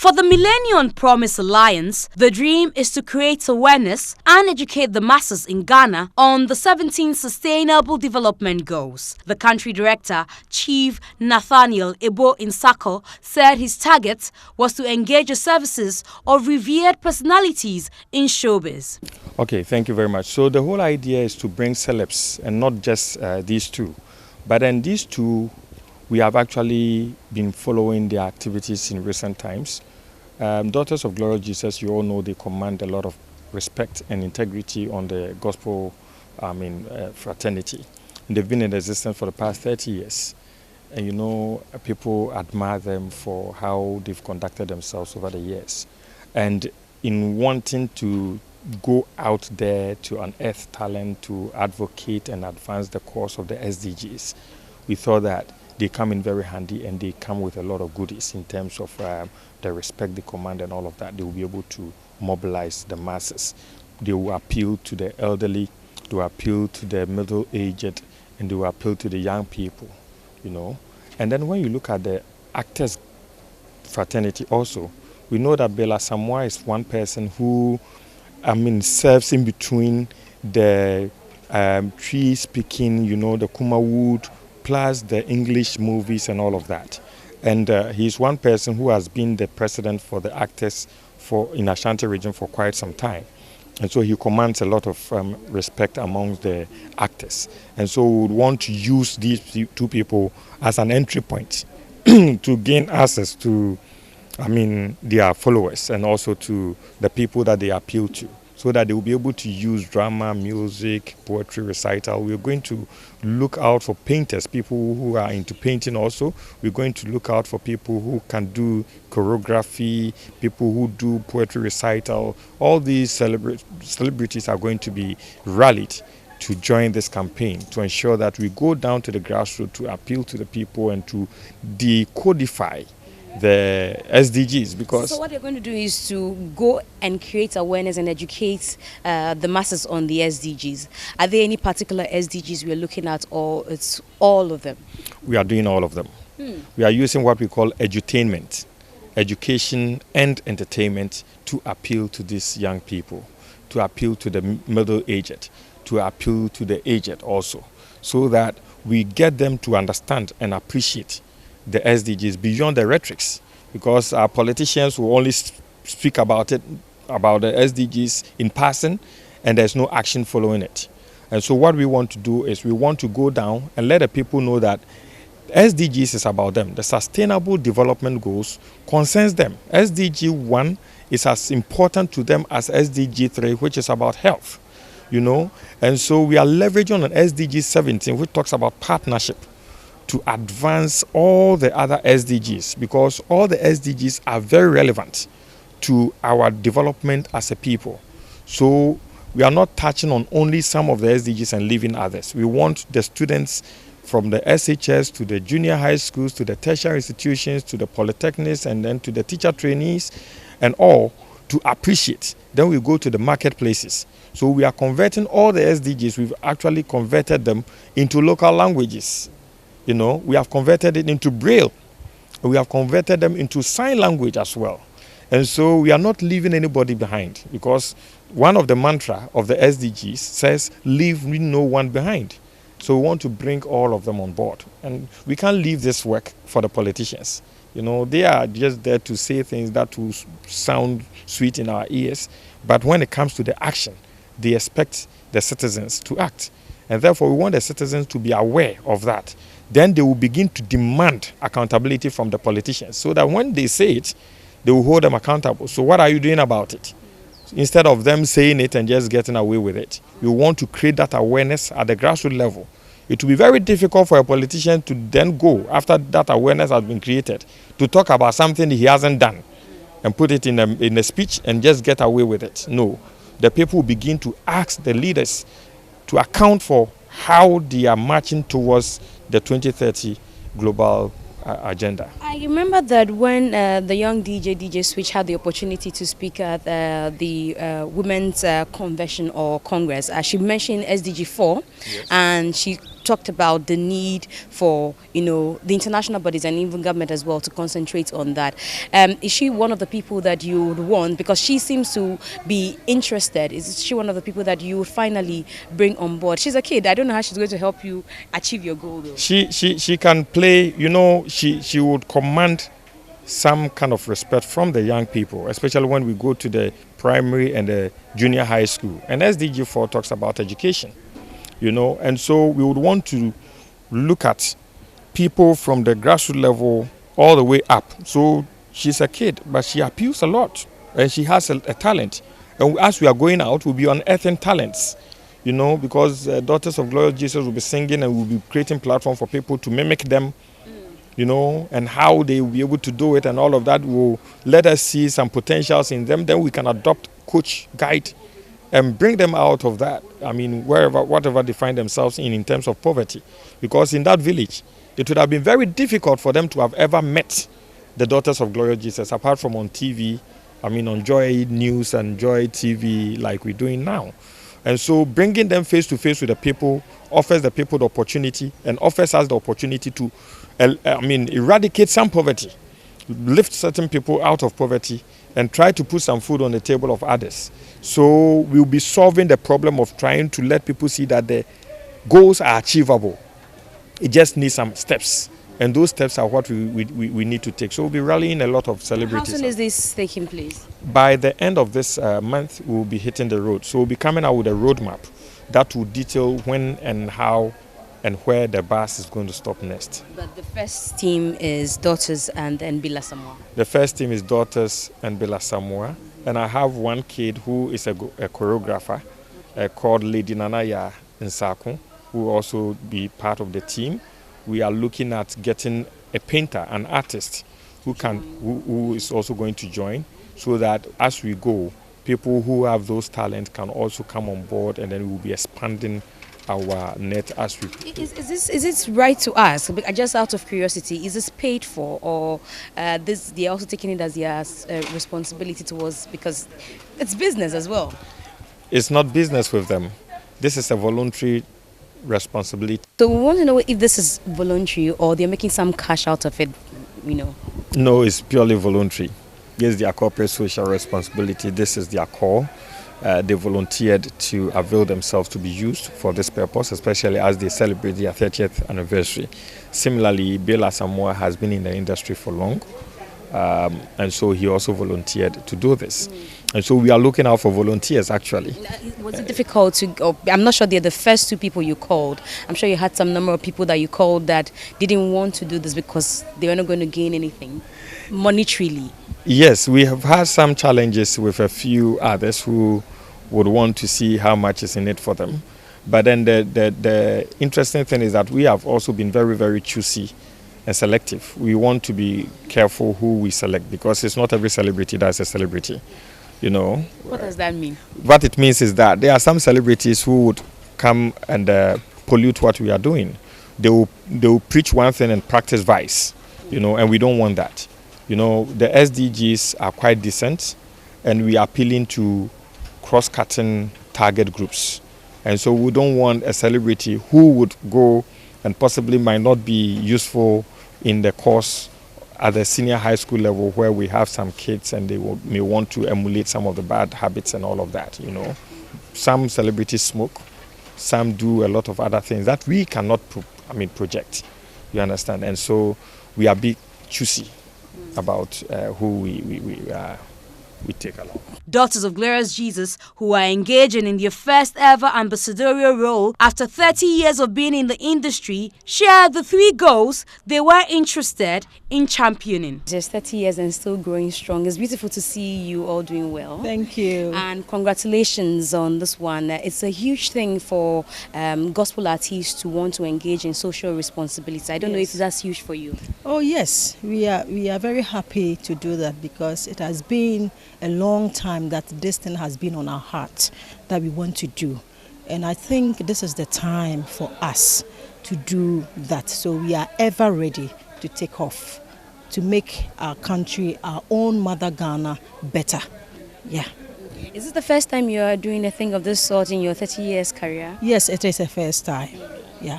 For the Millennium Promise Alliance, the dream is to create awareness and educate the masses in Ghana on the 17 Sustainable Development Goals. The country director, Chief Nathaniel Ebo Nsarko, said his target was to engage the services of revered personalities in showbiz. Okay, thank you very much. So the whole idea is to bring celebs, and not just these two. But then these two, we have actually been following their activities in recent times. Daughters of Glorious Jesus, you all know they command a lot of respect and integrity on the gospel fraternity. And they've been in existence for the past 30 years. And you know, people admire them for how they've conducted themselves over the years. And in wanting to go out there to unearth talent, to advocate and advance the cause of the SDGs, we thought that they come in very handy, and they come with a lot of goodies in terms of the respect they command and all of that. They will be able to mobilize the masses. They will appeal to the elderly, they will appeal to the middle-aged, and they will appeal to the young people, you know. And then when you look at the actors fraternity also, we know that Bill Asamoah is one person who, serves in between the tree speaking, you know, the Kumawood, plus the English movies and all of that. And he's one person who has been the president for the actors in Ashanti region for quite some time. And so he commands a lot of respect among the actors. And so we would want to use these two people as an entry point to gain access to, their followers, and also to the people that they appeal to, so that they will be able to use drama, music, poetry recital. We're going to look out for painters, people who are into painting also. We're going to look out for people who can do choreography, people who do poetry recital. All these celebrities are going to be rallied to join this campaign, to ensure that we go down to the grassroots to appeal to the people and to decodify the SDGs. Because so what you're going to do is to go and create awareness and educate the masses on the SDGs. Are there any particular SDGs we are looking at, or it's all of them? We are doing all of them. We are using what we call edutainment, education and entertainment, to appeal to these young people, to appeal to the middle-aged, to appeal to the aged also, so that we get them to understand and appreciate the SDGs beyond the rhetorics, because our politicians will only speak about it, about the SDGs in passing, and there's no action following it. And so what we want to do is we want to go down and let the people know that SDGs is about them. The Sustainable Development Goals concerns them. SDG 1 is as important to them as SDG 3, which is about health, you know. And so we are leveraging on SDG 17, which talks about partnership, to advance all the other SDGs, because all the SDGs are very relevant to our development as a people. So we are not touching on only some of the SDGs and leaving others. We want the students from the SHS to the junior high schools, to the tertiary institutions, to the polytechnics, and then to the teacher trainees and all to appreciate. Then we go to the marketplaces. So we are converting all the SDGs. We've actually converted them into local languages. You know, we have converted it into Braille. We have converted them into sign language as well. And so we are not leaving anybody behind, because one of the mantra of the SDGs says, leave no one behind. So we want to bring all of them on board. And we can't leave this work for the politicians. You know, they are just there to say things that will sound sweet in our ears. But when it comes to the action, they expect the citizens to act. And therefore, we want the citizens to be aware of that. Then they will begin to demand accountability from the politicians, so that when they say it, they will hold them accountable. So what are you doing about it? Instead of them saying it and just getting away with it, we want to create that awareness at the grassroots level. It will be very difficult for a politician to then go, after that awareness has been created, to talk about something he hasn't done and put it in a speech and just get away with it. No. The people will begin to ask the leaders to account for how they are marching towards the 2030 global agenda. I remember that when the young DJ Switch had the opportunity to speak at the Women's Convention or Congress, she mentioned SDG 4, yes, and she talked about the need for, the international bodies and even government as well to concentrate on that. Is she one of the people that you would want, because she seems to be interested, is she one of the people that you would finally bring on board? She's a kid. I don't know how she's going to help you achieve your goal, though. She can play, she would command some kind of respect from the young people, especially when we go to the primary and the junior high school. And SDG 4 talks about education, and so we would want to look at people from the grassroots level all the way up. So she's a kid, but she appeals a lot, and she has a talent. And as we are going out, we'll be unearthing talents, because Daughters of Glorious Jesus will be singing, and we'll be creating platform for people to mimic them, and how they will be able to do it, and all of that will let us see some potentials in them. Then we can adopt, coach, guide, and bring them out of that. I mean, whatever they find themselves in terms of poverty. Because in that village, it would have been very difficult for them to have ever met the Daughters of Glorious Jesus, apart from on TV, on Joy News and Joy TV like we're doing now. And so bringing them face to face with the people offers the people the opportunity, and offers us the opportunity to eradicate some poverty, lift certain people out of poverty, and try to put some food on the table of others. So we'll be solving the problem of trying to let people see that the goals are achievable. It just needs some steps, and those steps are what we need to take. So we'll be rallying a lot of celebrities. How soon is this taking place? By the end of this month, we'll be hitting the road. So we'll be coming out with a roadmap that will detail when and how and where the bus is going to stop next. But the first team is Daughters and then Bill Asamoah. The first team is Daughters and Bill Asamoah. And I have one kid who is a choreographer called Lady Nanaya Nsarko, who will also be part of the team. We are looking at getting a painter, an artist, who is also going to join, so that as we go, people who have those talents can also come on board, and then we'll be expanding our net as we. Is it right to ask, just out of curiosity, is this paid for, or they're also taking it as their responsibility towards, because it's business as well? It's not business with them. This is a voluntary responsibility. So we want to know if this is voluntary or they're making some cash out of it, No, it's purely voluntary. Yes, their corporate social responsibility. This is their call. They volunteered to avail themselves to be used for this purpose, especially as they celebrate their 30th anniversary. Similarly, Bill Asamoah has been in the industry for long, and so he also volunteered to do this. And so we are looking out for volunteers, actually. Was it difficult to, I'm not sure they're the first two people you called. I'm sure you had some number of people that you called that didn't want to do this because they were not going to gain anything monetarily. Yes, we have had some challenges with a few others who would want to see how much is in it for them. But then the interesting thing is that we have also been very, very choosy and selective. We want to be careful who we select, because it's not every celebrity that's a celebrity. What does that mean? What it means is that there are some celebrities who would come and pollute what we are doing. They will preach one thing and practice vice, and we don't want that. The SDGs are quite decent, and we are appealing to cross-cutting target groups. And so we don't want a celebrity who would go and possibly might not be useful in the course at the senior high school level, where we have some kids and they may want to emulate some of the bad habits and all of that. Some celebrities smoke, some do a lot of other things that we cannot project. You understand? And so we are big choosy about who we take along. Daughters of Glorious Jesus, who are engaging in their first ever ambassadorial role after 30 years of being in the industry, share the 3 goals they were interested in championing. Just 30 years and still growing strong. It's beautiful to see you all doing well. Thank you. And congratulations on this one. It's a huge thing for gospel artists to want to engage in social responsibility. I don't know if that's huge for you. Oh yes, we are very happy to do that, because it has been a long time that this thing has been on our heart that we want to do. And I think this is the time for us to do that. So we are ever ready to take off, to make our country, our own mother Ghana, better. Yeah. Is this the first time you are doing a thing of this sort in your 30 years career? Yes, it is the first time. Yeah.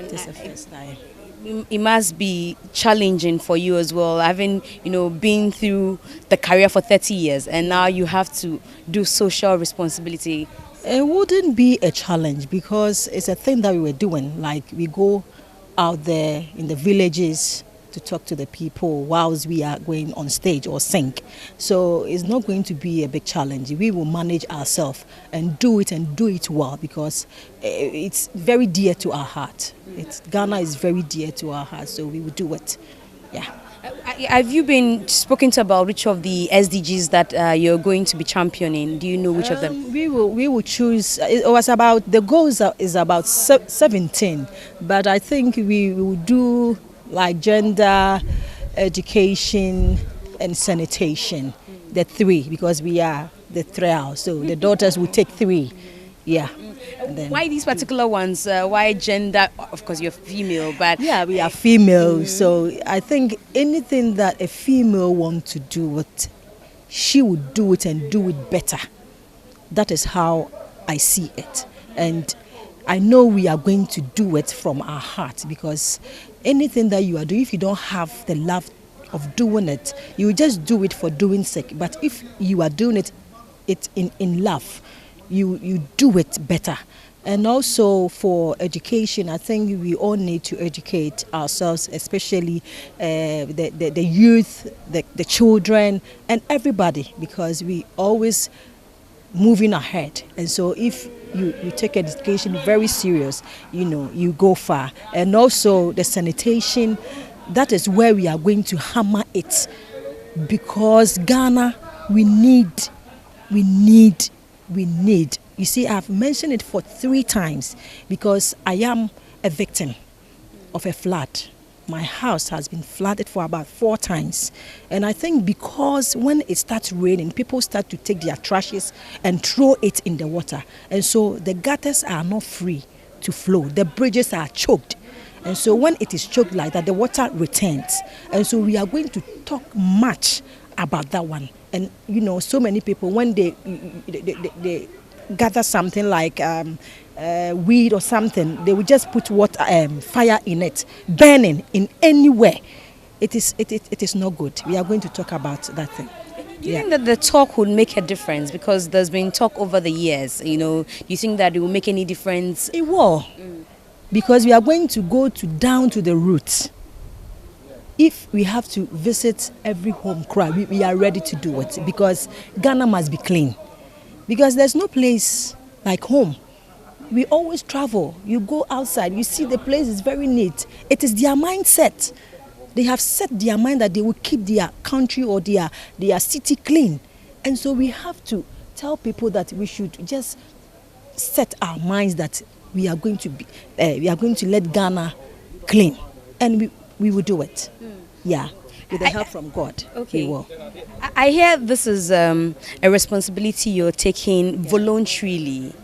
And This is the first time. it must be challenging for you as well, having been through the career for 30 years, and now you have to do social responsibility. It wouldn't be a challenge because it's a thing that we were doing. Like we go out there in the villages to talk to the people whilst we are going on stage or sing. So it's not going to be a big challenge. We will manage ourselves and do it well because it's very dear to our heart. Ghana is very dear to our heart, so we will do it. Yeah. Have you been spoken to about which of the SDGs that you're going to be championing? Do you know which of them? We will choose. It was about the goals is about 17, but I think we will do like gender, education, and sanitation. The 3 because we are the 3, so the daughters will take 3. Yeah. Why these particular ones? Why gender? Of course, you're female, but yeah, we are female. So I think anything that a female wants to do, she would do it and do it better. That is how I see it, and I know we are going to do it from our heart because anything that you are doing, if you don't have the love of doing it, you will just do it for doing sake. But if you are doing it in love, you do it better. And also for education, I think we all need to educate ourselves, especially the youth, the children, and everybody, because we always moving ahead. And so if you take education very serious, you go far. And also the sanitation, that is where we are going to hammer it, because Ghana, we need. You see, I've mentioned it for 3 times because I am a victim of a flood. My house has been flooded for about 4 times. And I think because when it starts raining, people start to take their trashes and throw it in the water. And so the gutters are not free to flow. The bridges are choked. And so when it is choked like that, the water returns. And so we are going to talk much about that one. And, so many people, when they gather something like weed or something, they will just put fire in it, burning in anywhere. It is not good. We are going to talk about that thing. Do you think that the talk would make a difference? Because there's been talk over the years. Do you think that it will make any difference? It will, because we are going to go down to the roots. If we have to visit every home cry, we are ready to do it, because Ghana must be clean. Because there's no place like home. We always travel. You go outside, you see the place is very neat. It is their mindset. They have set their mind that they will keep their country or their city clean. And so we have to tell people that we should just set our minds that we are going to let Ghana clean. And we will do it. Yeah. With the help from God. Okay. We will. I hear this is a responsibility you're taking voluntarily.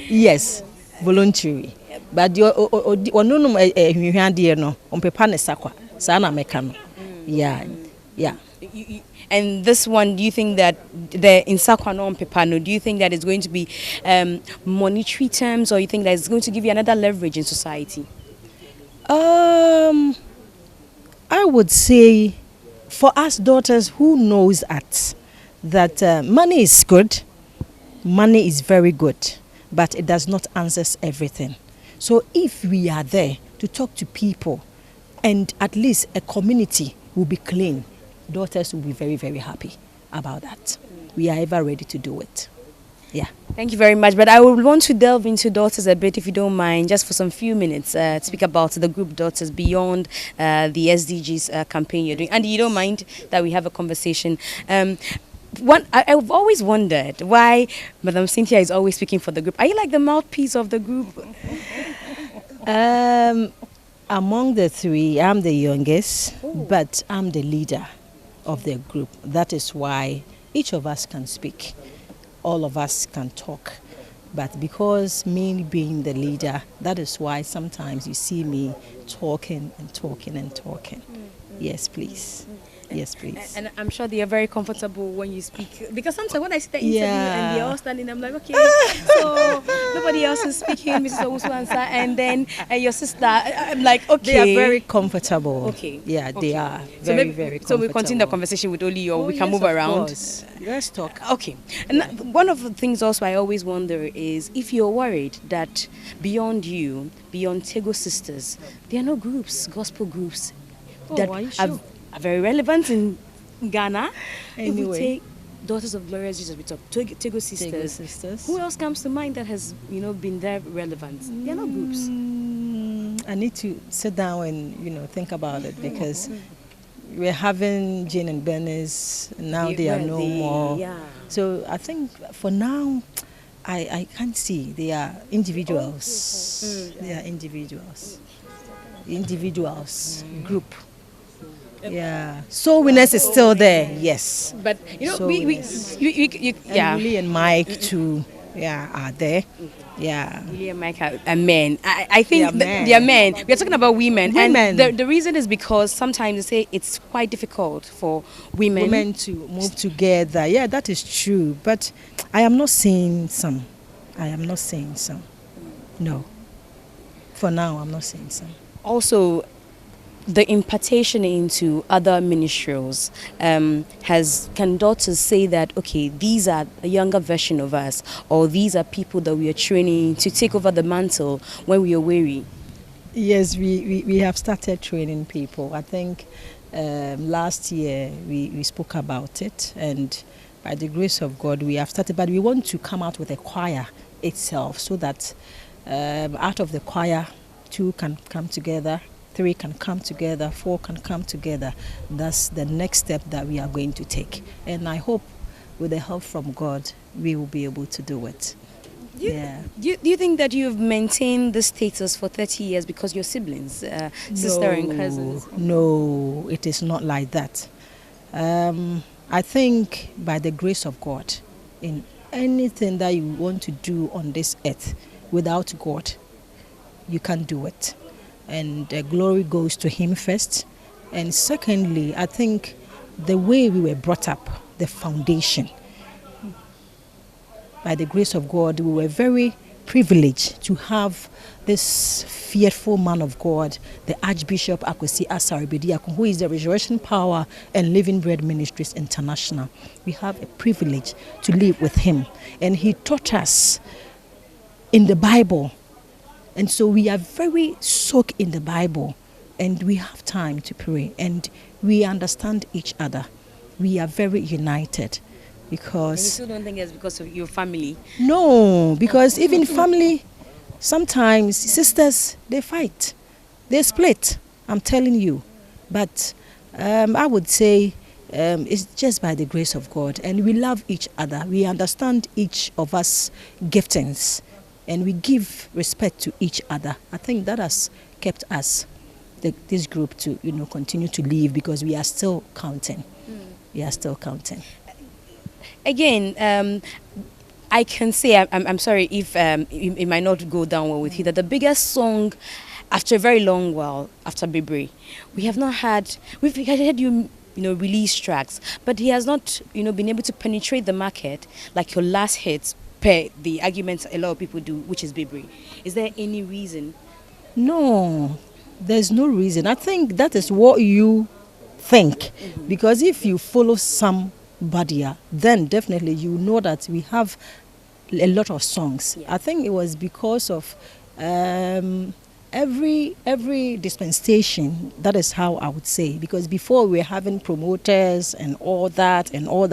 Yes, voluntary. But yeah. And this one, do you think that the Nsarko no Mpepano, do you think that it's going to be monetary terms, or you think that it's going to give you another leverage in society? I would say for us daughters who knows that money is good, money is very good, but it does not answer everything. So if we are there to talk to people and at least a community will be clean, daughters will be very, very happy about that. We are ever ready to do it. Yeah. Thank you very much. But I would want to delve into daughters a bit, if you don't mind, just for some few minutes, to speak about the group daughters beyond the SDGs campaign you're doing. And you don't mind that we have a conversation. I've always wondered why Madam Cynthia is always speaking for the group. Are you like the mouthpiece of the group? Among the 3, I'm the youngest, but I'm the leader of the group. That is why each of us can speak. All of us can talk. But because me being the leader, that is why sometimes you see me talking and talking and talking. Yes, please. Yes, please. And I'm sure they are very comfortable when you speak. Because sometimes when I see the interview and they're all standing, I'm like, okay, so nobody else is speaking, Mrs. Owusu-Ansah, and then your sister. I'm like, okay. They are very comfortable. Okay. Yeah, okay. they are very, very comfortable. So we continue the conversation with Oli, or we can move around. Course. Let's talk. Okay. And one of the things also I always wonder is if you're worried that beyond you, beyond Tego Sisters, there are no groups, gospel groups, that are very relevant in Ghana. Anyway. If we take Daughters of Glorious Jesus, we talk Tego Sisters. Who else comes to mind that has been there relevant? There are no groups. I need to sit down and think about it, because we're having Jane and Bernice, now they are no more. Yeah. So I think for now, I can't see. They are individuals. They are individuals. Group. Yeah. Soul Winners is still there, yes. But Willie and Mike too, are there. Yeah. Willie and Mike are men. I think they are men. We are talking about women. And the reason is because sometimes they say it's quite difficult for women to move together. Yeah, that is true. But I am not saying some. No. For now, I'm not saying some. Also, the impartation into other ministries can daughters say that, okay, these are a younger version of us, or these are people that we are training to take over the mantle when we are weary? Yes, we have started training people. I think last year we spoke about it, and by the grace of God we have started, but we want to come out with a choir itself, so that out of the choir 2 can come together, 3 can come together, 4 can come together. That's the next step that we are going to take. And I hope with the help from God, we will be able to do it. Do you think that you've maintained this status for 30 years because your siblings, sister and cousins? No, it is not like that. I think by the grace of God, in anything that you want to do on this earth, without God, you can't do it. And glory goes to Him first. And secondly, I think the way we were brought up, the foundation, by the grace of God, we were very privileged to have this fearful man of God, the Archbishop Akwesi Asare-Bediako, who is the Resurrection Power and Living Bread Ministries International. We have a privilege to live with him. And he taught us in the Bible. And so we are very soaked in the Bible, and we have time to pray, and we understand each other. We are very united, because... And you still don't think it's because of your family? No, because even family, sometimes sisters, they fight. They split, I'm telling you. But I would say it's just by the grace of God, and we love each other. We understand each of us giftings, and we give respect to each other. I think that has kept us, this group, to continue to live, because we are still counting. We are still counting. Again, I can say, I'm sorry if it might not go down well with you, that the biggest song after a very long while, after Bibri, we've heard you release tracks, but he has not been able to penetrate the market like your last hits, per the arguments a lot of people do, which is Bibri. Is there any reason? No, there's no reason. I think that is what you think, because if you follow somebody, then definitely you know that we have a lot of songs. I think it was because of every dispensation. That is how I would say, because before we were having promoters and all that,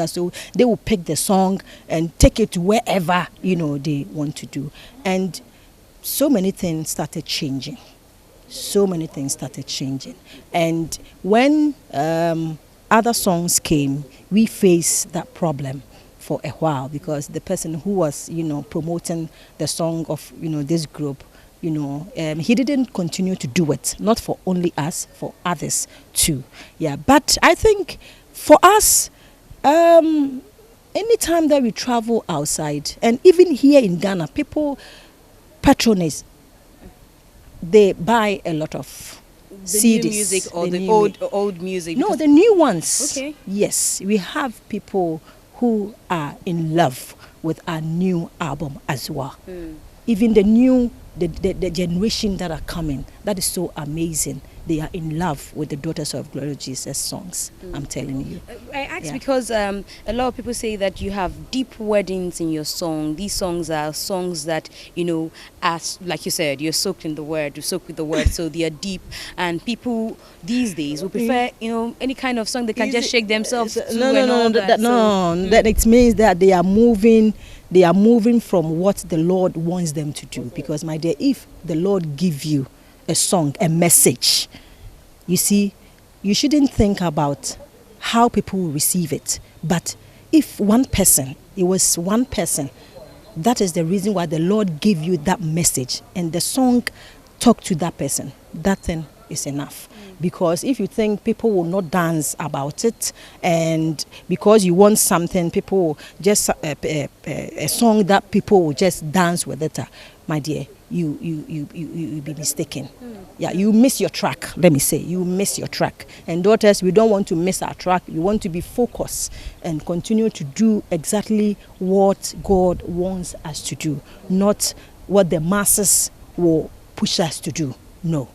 so they will pick the song and take it to wherever they want to do. And so many things started changing. And when other songs came, we faced that problem for a while, because the person who was promoting the song of this group, he didn't continue to do it, not for only us, for others too. Yeah, but I think for us, anytime that we travel outside, and even here in Ghana, people patronize, they buy a lot of CDs. New music or the new old music? No, the new ones. Okay. Yes, we have people who are in love with our new album as well. Even the new, the generation that are coming, that is so amazing. They are in love with the Daughters of Glory Jesus songs. I'm telling you. I asked because a lot of people say that you have deep weddings in your song. These songs are songs that, as like you said, you're soaked in the word, you soak with the word, so they are deep. And people these days will prefer, any kind of song they can just shake themselves to. That it means that they are moving from what the Lord wants them to do. Because, my dear, if the Lord give you a song, a message, you see, you shouldn't think about how people will receive it. But if it was one person, that is the reason why the Lord gave you that message, and the song talk to that person, that thing is enough. Because if you think people will not dance about it, and because you want something, people just a song that people will just dance with it, my dear, you be mistaken. Yeah, you miss your track. Let me say, you miss your track. And daughters, we don't want to miss our track. We want to be focused and continue to do exactly what God wants us to do, not what the masses will push us to do. No.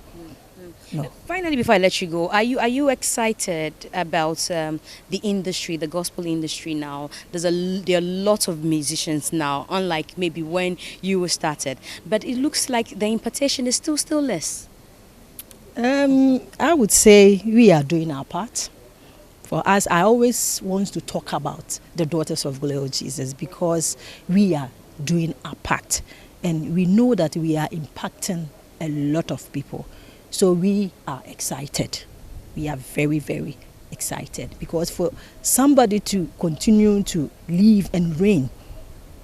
Finally, before I let you go, are you excited about the industry, the gospel industry now? There are lots of musicians now, unlike maybe when you were started. But it looks like the impartation is still less. I would say we are doing our part. For us, I always want to talk about the Daughters of Glory Jesus, because we are doing our part. And we know that we are impacting a lot of people. So we are excited. We are very, very excited, because for somebody to continue to live and reign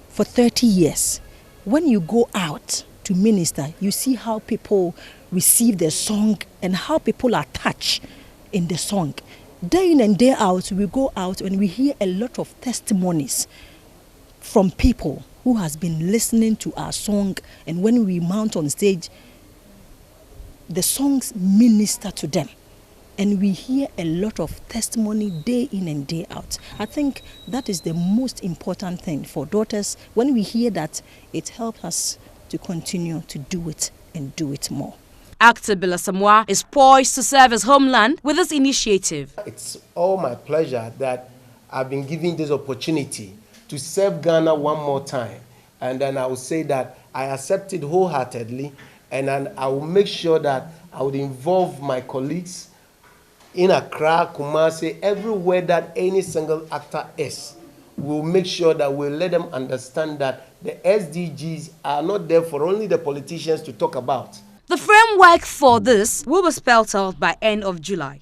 for 30 years, when you go out to minister, you see how people receive the song and how people are touched in the song. Day in and day out, we go out and we hear a lot of testimonies from people who has been listening to our song, and when we mount on stage, the songs minister to them, and we hear a lot of testimony day in and day out. I think that is the most important thing for daughters. When we hear that, it helps us to continue to do it and do it more. Actor Bill Asamoah is poised to serve his homeland with this initiative. It's all my pleasure that I've been given this opportunity to serve Ghana one more time, and then I will say that I accept it wholeheartedly. And then I will make sure that I would involve my colleagues in Accra, Kumasi, everywhere that any single actor is. We'll make sure that we'll let them understand that the SDGs are not there for only the politicians to talk about. The framework for this will be spelled out by end of July.